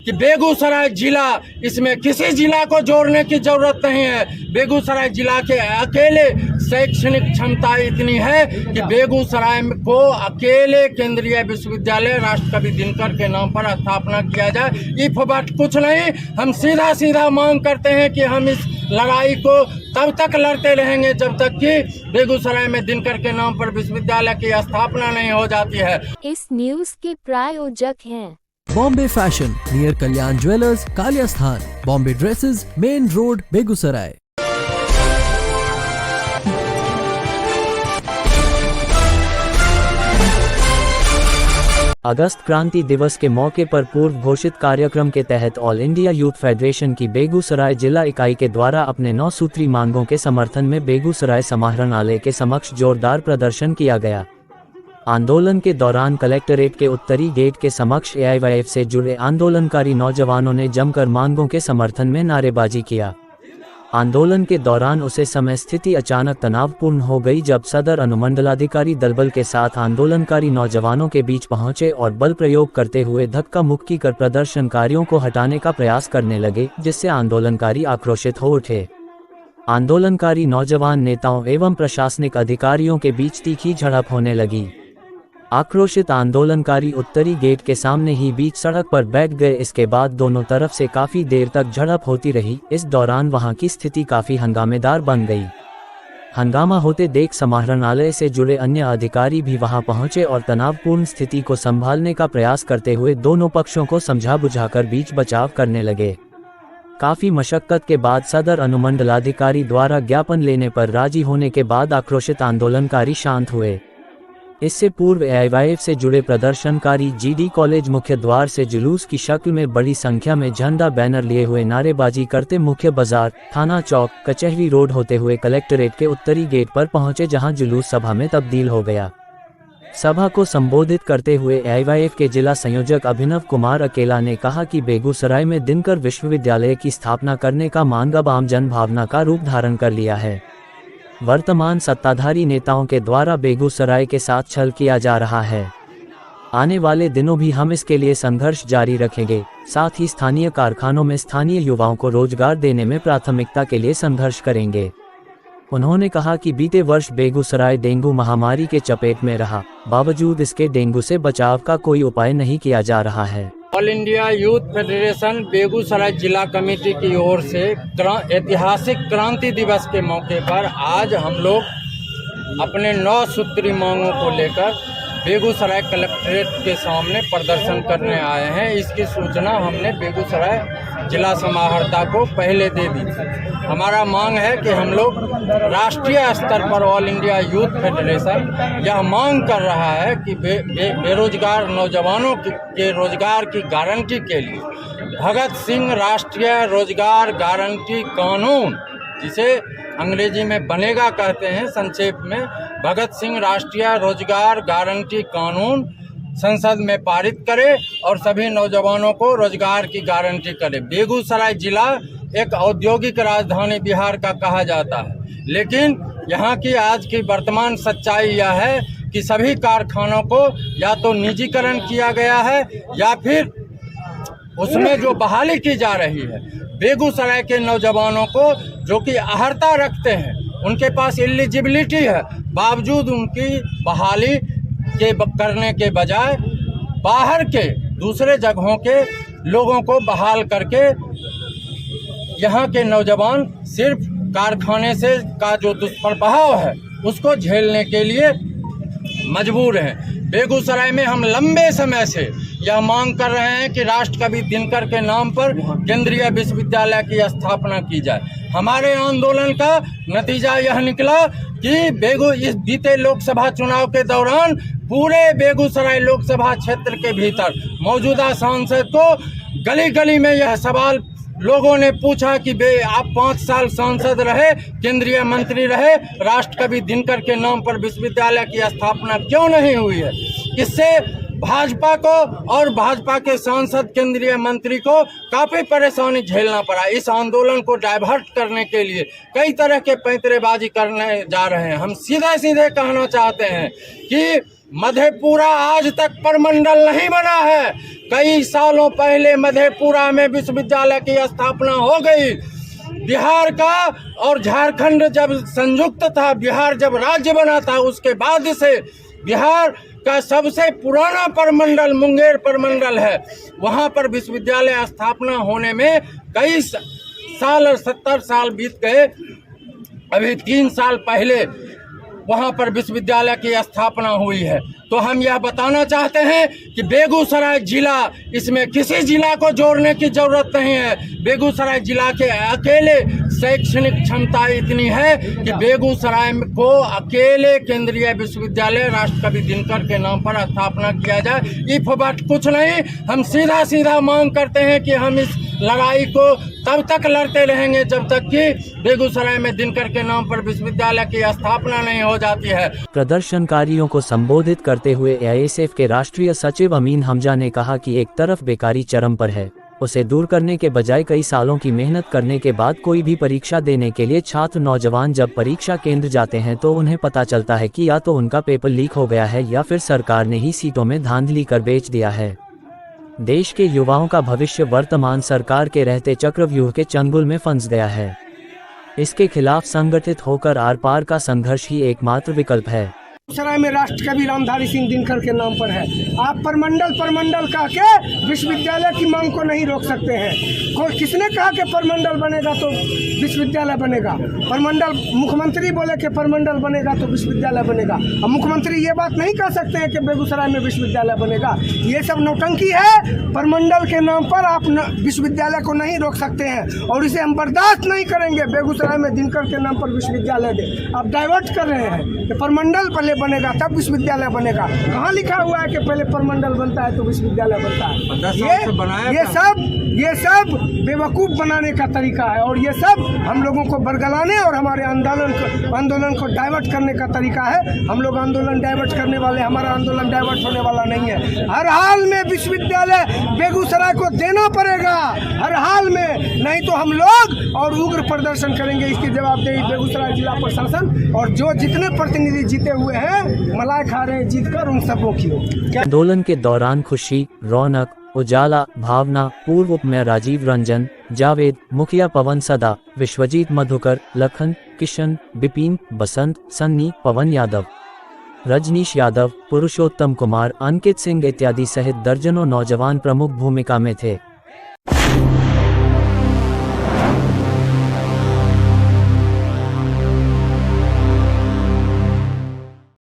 कि बेगूसराय जिला, इसमें किसी जिला को जोड़ने की जरूरत नहीं है। बेगूसराय जिला के अकेले शैक्षणिक क्षमता इतनी है कि बेगूसराय को अकेले केंद्रीय विश्वविद्यालय राष्ट्रकवि दिनकर के नाम पर स्थापना किया जाए। इफ बट कुछ नहीं, हम सीधा सीधा मांग करते हैं कि हम इस लड़ाई को तब तक लड़ते रहेंगे जब तक कि बेगूसराय में दिनकर के नाम पर विश्वविद्यालय की स्थापना नहीं हो जाती है। इस न्यूज के प्रायोजक हैं Bombay fashion near Kalyan jewellers, Kaliya Sthan, Bombay dresses, main road, Begusarai. अगस्त क्रांति दिवस के मौके पर पूर्व घोषित कार्यक्रम के तहत ऑल इंडिया यूथ फेडरेशन की बेगूसराय जिला इकाई के द्वारा अपने 9 सूत्री मांगों के समर्थन में बेगूसराय समाहरणालय के समक्ष जोरदार प्रदर्शन किया गया। आंदोलन के दौरान कलेक्ट्रेट के उत्तरी गेट के समक्ष एआईवाईएफ से जुड़े आंदोलनकारी नौजवानों ने जमकर मांगों के समर्थन में नारेबाजी किया। आंदोलन के दौरान उसे समय स्थिति अचानक तनावपूर्ण हो गई जब सदर अनुमंडलाधिकारी दलबल के साथ आंदोलनकारी नौजवानों के बीच पहुंचे और बल प्रयोग करते हुए धक्का मुक्की कर प्रदर्शनकारियों को हटाने का प्रयास करने लगे, जिससे आंदोलनकारी आक्रोशित हो उठे। आंदोलनकारी नौजवान नेताओं एवं प्रशासनिक अधिकारियों के बीच तीखी झड़प होने लगी। आक्रोशित आंदोलनकारी उत्तरी गेट के सामने ही बीच सड़क पर बैठ गए। इसके बाद दोनों तरफ से काफी देर तक झड़प होती रही। इस दौरान वहां की स्थिति काफी हंगामेदार बन गई। हंगामा होते देख समाहरणालय से जुड़े अन्य अधिकारी भी वहां पहुंचे और तनावपूर्ण स्थिति को संभालने का प्रयास करते हुए दोनों पक्षों को समझा बुझाकर बीच बचाव करने लगे। काफी मशक्कत के बाद सदर अनुमंडलाधिकारी द्वारा ज्ञापन लेने पर राजी होने के बाद आक्रोशित आंदोलनकारी शांत हुए। इससे पूर्व एआईवाईएफ से जुड़े प्रदर्शनकारी जीडी कॉलेज मुख्य द्वार से जुलूस की शक्ल में बड़ी संख्या में झंडा बैनर लिए हुए नारेबाजी करते मुख्य बाजार, थाना चौक, कचहरी रोड होते हुए कलेक्ट्रेट के उत्तरी गेट पर पहुंचे, जहां जुलूस सभा में तब्दील हो गया। सभा को संबोधित करते हुए एआईवाईएफ के जिला संयोजक अभिनव कुमार अकेला ने कहा कि बेगूसराय में दिनकर विश्वविद्यालय की स्थापना करने का मांग अब आम जन भावना का रूप धारण कर लिया है। वर्तमान सत्ताधारी नेताओं के द्वारा बेगूसराय के साथ छल किया जा रहा है। आने वाले दिनों भी हम इसके लिए संघर्ष जारी रखेंगे। साथ ही स्थानीय कारखानों में स्थानीय युवाओं को रोजगार देने में प्राथमिकता के लिए संघर्ष करेंगे। उन्होंने कहा कि बीते वर्ष बेगूसराय डेंगू महामारी के चपेट में रहा, बावजूद इसके डेंगू से बचाव का कोई उपाय नहीं किया जा रहा है। All India youth federation Begusarai जिला कमेटी की ओर से ऐतिहासिक क्रांति दिवस के मौके पर आज हम लोग अपने 9 सूत्री मांगों को लेकर बेगूसराय कलेक्ट्रेट के सामने प्रदर्शन करने आए हैं। इसकी सूचना हमने बेगूसराय जिला समाहर्ता को पहले दे दी थी। हमारा मांग है कि हम लोग राष्ट्रीय स्तर पर ऑल इंडिया यूथ फेडरेशन यह मांग कर रहा है कि बेरोजगार नौजवानों के रोजगार की गारंटी के लिए भगत सिंह राष्ट्रीय रोजगार गारंटी कानून, जिसे अंग्रेजी में बनेगा कहते हैं, संक्षेप में भगत सिंह राष्ट्रीय रोजगार गारंटी कानून संसद में पारित करे और सभी नौजवानों को रोजगार की गारंटी करे। बेगूसराय जिला एक औद्योगिक राजधानी बिहार का कहा जाता है, लेकिन यहाँ की आज की वर्तमान सच्चाई यह है कि सभी कारखानों को या तो निजीकरण किया गया है या फिर उसमें जो बहाली की जा रही है। बेगूसराय के नौजवानों को जो कि अहर्ता रखते हैं, उनके पास एलिजिबिलिटी है, बावजूद उनकी बहाली के करने के बजाय बाहर के दूसरे जगहों के लोगों को बहाल करके यहाँ के नौजवान सिर्फ कारखाने से का जो दुष्प्रभाव है उसको झेलने के लिए मजबूर हैं। बेगूसराय में हम लंबे समय से यह मांग कर रहे हैं कि राष्ट्रकवि दिनकर के नाम पर केंद्रीय विश्वविद्यालय की स्थापना की जाए। हमारे आंदोलन का नतीजा यह निकला कि इस बीते लोकसभा चुनाव के दौरान पूरे बेगूसराय लोकसभा क्षेत्र के भीतर मौजूदा सांसद को गली गली में यह सवाल लोगों ने पूछा कि आप 5 साल सांसद रहे, केंद्रीय मंत्री रहे, राष्ट्रकवि दिनकर के नाम पर विश्वविद्यालय की स्थापना क्यों नहीं हुई है। इससे भाजपा को और भाजपा के सांसद केंद्रीय मंत्री को काफ़ी परेशानी झेलना पड़ा। इस आंदोलन को डाइवर्ट करने के लिए कई तरह के पैंतरेबाजी करने जा रहे हैं। हम सीधे सीधे कहना चाहते हैं कि मधेपुरा आज तक प्रमंडल नहीं बना है। कई सालों पहले मधेपुरा में विश्वविद्यालय की स्थापना हो गई। बिहार का और झारखंड जब संयुक्त था, बिहार जब राज्य बना था, उसके बाद से बिहार का सबसे पुराना प्रमंडल मुंगेर प्रमंडल है। वहाँ पर विश्वविद्यालय स्थापना होने में कई साल और 70 साल बीत गए। अभी 3 साल पहले वहाँ पर विश्वविद्यालय की स्थापना हुई है। तो हम यह बताना चाहते हैं कि बेगूसराय जिला, इसमें किसी जिला को जोड़ने की जरूरत नहीं है। बेगूसराय जिला के अकेले शैक्षणिक क्षमता इतनी है कि बेगूसराय को अकेले केंद्रीय विश्वविद्यालय राष्ट्रकवि दिनकर के नाम पर स्थापना किया जाए। इफ बट कुछ नहीं, हम सीधा सीधा मांग करते हैं कि हम इस लड़ाई को तब तक लड़ते रहेंगे जब तक कि बेगूसराय में दिनकर के नाम पर विश्वविद्यालय की स्थापना नहीं हो जाती है। प्रदर्शनकारियों को संबोधित करते हुए AISF के राष्ट्रीय सचिव अमीन हमजा ने कहा कि एक तरफ बेकारी चरम पर है, उसे दूर करने के बजाय कई सालों की मेहनत करने के बाद कोई भी परीक्षा देने के लिए छात्र नौजवान जब परीक्षा केंद्र जाते हैं तो उन्हें पता चलता है कि या तो उनका पेपर लीक हो गया है या फिर सरकार ने ही सीटों में धांधली कर बेच दिया है। देश के युवाओं का भविष्य वर्तमान सरकार के रहते चक्रव्यूह के चंगुल में फंस गया है। इसके खिलाफ संगठित होकर आर पार का संघर्ष ही एकमात्र विकल्प है। बेगूसराय में राष्ट्रकवि रामधारी सिंह दिनकर के नाम पर है। आप परमंडल कह के विश्वविद्यालय की मांग को नहीं रोक सकते हैं। किसने कहा कि परमंडल बनेगा तो विश्वविद्यालय बनेगा? परमंडल मुख्यमंत्री बोले कि परमंडल बनेगा तो विश्वविद्यालय बनेगा। अब मुख्यमंत्री ये बात नहीं कह सकते हैं कि बेगूसराय में विश्वविद्यालय बनेगा। ये सब नौटंकी है। परमंडल के नाम पर आप विश्वविद्यालय को नहीं रोक सकते हैं और इसे हम बर्दाश्त नहीं करेंगे। बेगूसराय में दिनकर के नाम पर विश्वविद्यालय दे, आप डाइवर्ट कर रहे हैं कि परमंडल पहले बनेगा तब विश्वविद्यालय बनेगा। कहाँ लिखा हुआ है कि पहले परमंडल बनता है तो विश्वविद्यालय बनता है? ये सब बेवकूफ़ बनाने का तरीका है और ये सब हम लोगों को बरगलाने और हमारे आंदोलन को डाइवर्ट करने का तरीका है। हम लोग आंदोलन डाइवर्ट करने वाले, हमारा आंदोलन डाइवर्ट होने वाला नहीं है। हर हाल में विश्वविद्यालय बेगूसराय को देना पड़ेगा, हर हाल में, नहीं तो हम लोग और उग्र प्रदर्शन करेंगे। इसकी जवाबदेही बेगूसराय जिला प्रशासन और जो जितने प्रतिनिधि जीते हुए हैं, मलाई खा रहे हैं जीत कर, उन सबों की। आंदोलन के दौरान खुशी, रौनक, उजाला, भावना, पूर्व उप मेयर राजीव रंजन, जावेद, मुखिया पवन सदा, विश्वजीत मधुकर, लखन, किशन, बिपिन, बसंत, सन्नी, पवन यादव, रजनीश यादव, पुरुषोत्तम कुमार, अंकित सिंह इत्यादि सहित दर्जनों नौजवान प्रमुख भूमिका में थे।